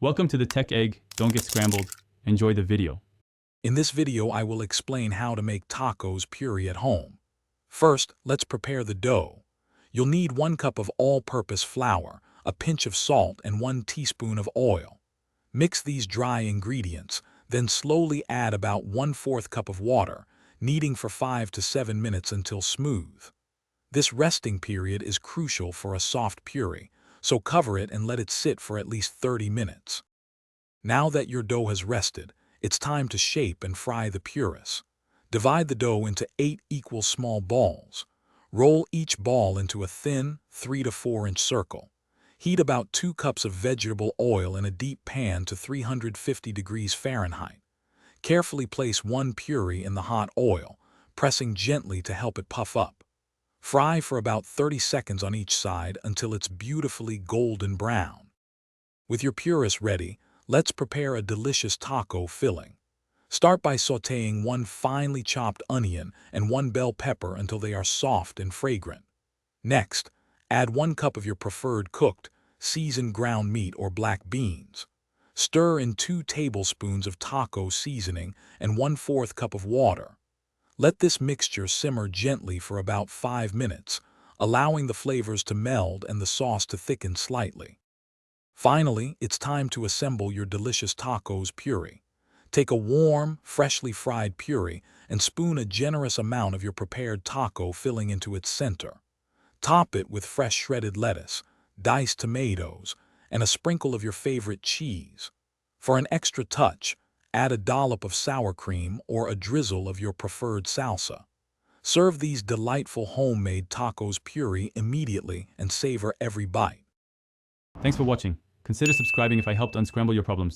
Welcome to the Tech Egg. Don't get scrambled. Enjoy the video. In this video, I will explain how to make tacos puree at home. First, let's prepare the dough. You'll need 1 cup of all-purpose flour, a pinch of salt, and 1 teaspoon of oil. Mix these dry ingredients, then slowly add about 1/4 cup of water, kneading for 5 to 7 minutes until smooth. This resting period is crucial for a soft puree, so cover it and let it sit for at least 30 minutes. Now that your dough has rested, it's time to shape and fry the purees. Divide the dough into 8 equal small balls. Roll each ball into a thin 3 to 4 inch circle. Heat about 2 cups of vegetable oil in a deep pan to 350 degrees Fahrenheit. Carefully place 1 puree in the hot oil, pressing gently to help it puff up. Fry for about 30 seconds on each side until it's beautifully golden brown. With your purees ready, let's prepare a delicious taco filling. Start by sautéing 1 finely chopped onion and 1 bell pepper until they are soft and fragrant. Next, add 1 cup of your preferred cooked, seasoned ground meat or black beans. Stir in 2 tablespoons of taco seasoning and 1/4 cup of water. Let this mixture simmer gently for about 5 minutes, allowing the flavors to meld and the sauce to thicken slightly. Finally, it's time to assemble your delicious tacos puree. Take a warm, freshly fried puree and spoon a generous amount of your prepared taco filling into its center. Top it with fresh shredded lettuce, diced tomatoes, and a sprinkle of your favorite cheese. For an extra touch, add a dollop of sour cream or a drizzle of your preferred salsa. Serve these delightful homemade tacos puree immediately and savor every bite. Thanks for watching. Consider subscribing if I helped unscramble your problems.